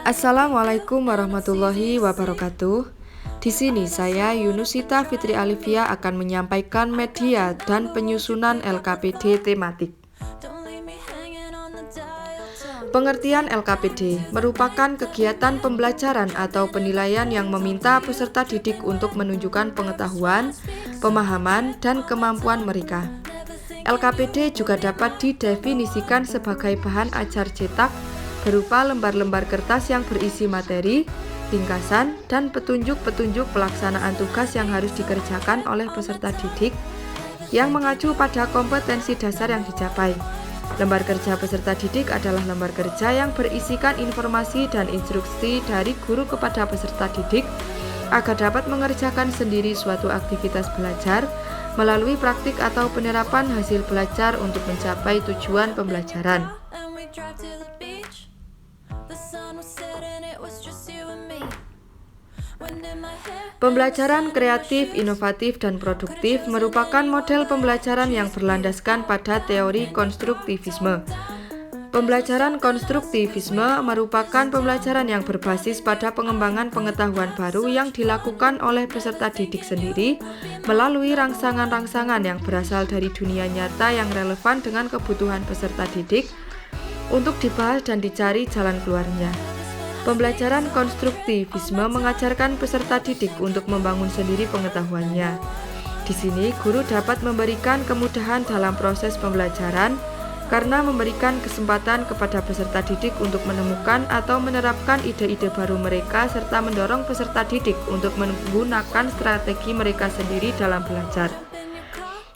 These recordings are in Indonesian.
Assalamualaikum warahmatullahi wabarakatuh. Di sini saya Yunusita Fitri Alivia akan menyampaikan media dan penyusunan LKPD tematik. Pengertian LKPD merupakan kegiatan pembelajaran atau penilaian yang meminta peserta didik untuk menunjukkan pengetahuan, pemahaman, dan kemampuan mereka. LKPD juga dapat didefinisikan sebagai bahan ajar cetak berupa lembar-lembar kertas yang berisi materi, ringkasan, dan petunjuk-petunjuk pelaksanaan tugas yang harus dikerjakan oleh peserta didik yang mengacu pada kompetensi dasar yang dicapai. Lembar kerja peserta didik adalah lembar kerja yang berisikan informasi dan instruksi dari guru kepada peserta didik agar dapat mengerjakan sendiri suatu aktivitas belajar melalui praktik atau penerapan hasil belajar untuk mencapai tujuan pembelajaran. Pembelajaran kreatif, inovatif, dan produktif merupakan model pembelajaran yang berlandaskan pada teori konstruktivisme. Pembelajaran konstruktivisme merupakan pembelajaran yang berbasis pada pengembangan pengetahuan baru yang dilakukan oleh peserta didik sendiri melalui rangsangan-rangsangan yang berasal dari dunia nyata yang relevan dengan kebutuhan peserta didik untuk dibahas dan dicari jalan keluarnya. Pembelajaran konstruktivisme mengajarkan peserta didik untuk membangun sendiri pengetahuannya. Di sini, guru dapat memberikan kemudahan dalam proses pembelajaran karena memberikan kesempatan kepada peserta didik untuk menemukan atau menerapkan ide-ide baru mereka serta mendorong peserta didik untuk menggunakan strategi mereka sendiri dalam belajar.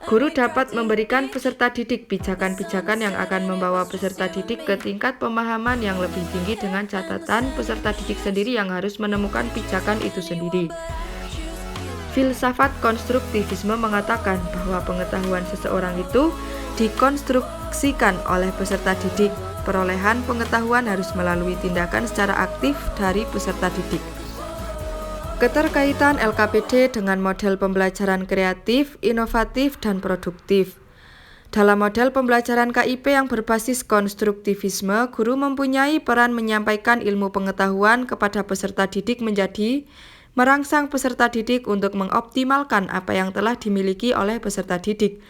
Guru dapat memberikan peserta didik pijakan-pijakan yang akan membawa peserta didik ke tingkat pemahaman yang lebih tinggi dengan catatan peserta didik sendiri yang harus menemukan pijakan itu sendiri. Filsafat konstruktivisme mengatakan bahwa pengetahuan seseorang itu dikonstruksikan oleh peserta didik. Perolehan pengetahuan harus melalui tindakan secara aktif dari peserta didik. Keterkaitan LKPD dengan model pembelajaran kreatif, inovatif, dan produktif. Dalam model pembelajaran KIP yang berbasis konstruktivisme, guru mempunyai peran menyampaikan ilmu pengetahuan kepada peserta didik menjadi merangsang peserta didik untuk mengoptimalkan apa yang telah dimiliki oleh peserta didik,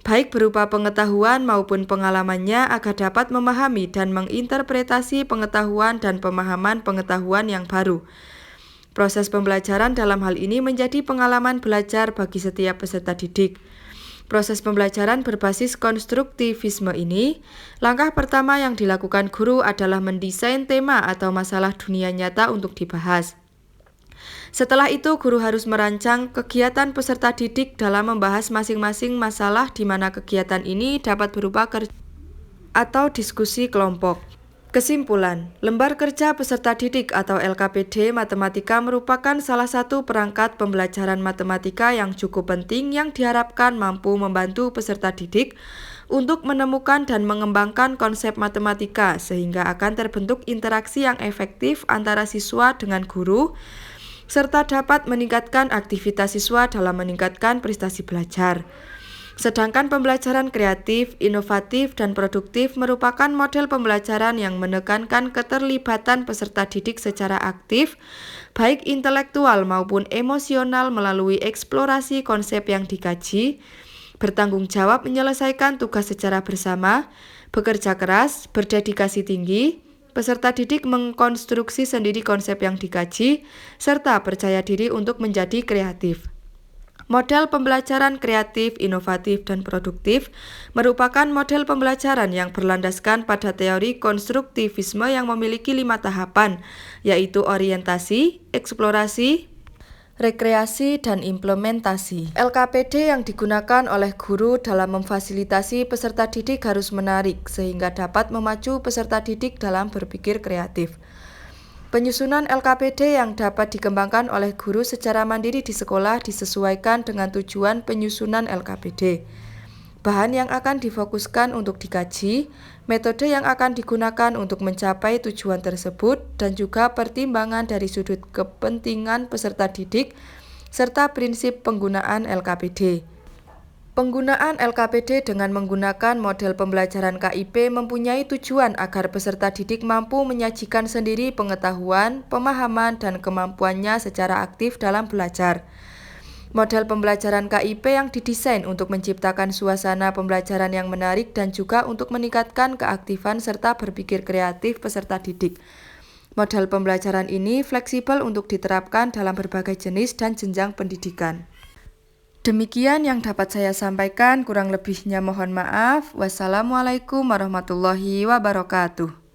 baik berupa pengetahuan maupun pengalamannya agar dapat memahami dan menginterpretasi pengetahuan dan pemahaman pengetahuan yang baru. Proses pembelajaran dalam hal ini menjadi pengalaman belajar bagi setiap peserta didik. Proses pembelajaran berbasis konstruktivisme ini, langkah pertama yang dilakukan guru adalah mendesain tema atau masalah dunia nyata untuk dibahas. Setelah itu, guru harus merancang kegiatan peserta didik dalam membahas masing-masing masalah di mana kegiatan ini dapat berupa kerja atau diskusi kelompok. Kesimpulan, lembar kerja peserta didik atau LKPD matematika merupakan salah satu perangkat pembelajaran matematika yang cukup penting yang diharapkan mampu membantu peserta didik untuk menemukan dan mengembangkan konsep matematika sehingga akan terbentuk interaksi yang efektif antara siswa dengan guru serta dapat meningkatkan aktivitas siswa dalam meningkatkan prestasi belajar. Sedangkan pembelajaran kreatif, inovatif, dan produktif merupakan model pembelajaran yang menekankan keterlibatan peserta didik secara aktif, baik intelektual maupun emosional melalui eksplorasi konsep yang dikaji, bertanggung jawab menyelesaikan tugas secara bersama, bekerja keras, berdedikasi tinggi, peserta didik mengkonstruksi sendiri konsep yang dikaji, serta percaya diri untuk menjadi kreatif. Model pembelajaran kreatif, inovatif, dan produktif merupakan model pembelajaran yang berlandaskan pada teori konstruktivisme yang memiliki 5 tahapan, yaitu orientasi, eksplorasi, rekreasi, dan implementasi. LKPD yang digunakan oleh guru dalam memfasilitasi peserta didik harus menarik, sehingga dapat memacu peserta didik dalam berpikir kreatif. Penyusunan LKPD yang dapat dikembangkan oleh guru secara mandiri di sekolah disesuaikan dengan tujuan penyusunan LKPD. Bahan yang akan difokuskan untuk dikaji, metode yang akan digunakan untuk mencapai tujuan tersebut, dan juga pertimbangan dari sudut kepentingan peserta didik, serta prinsip penggunaan LKPD. Penggunaan LKPD dengan menggunakan model pembelajaran KIP mempunyai tujuan agar peserta didik mampu menyajikan sendiri pengetahuan, pemahaman, dan kemampuannya secara aktif dalam belajar. Model pembelajaran KIP yang didesain untuk menciptakan suasana pembelajaran yang menarik dan juga untuk meningkatkan keaktifan serta berpikir kreatif peserta didik. Model pembelajaran ini fleksibel untuk diterapkan dalam berbagai jenis dan jenjang pendidikan. Demikian yang dapat saya sampaikan, kurang lebihnya mohon maaf. Wassalamualaikum warahmatullahi wabarakatuh.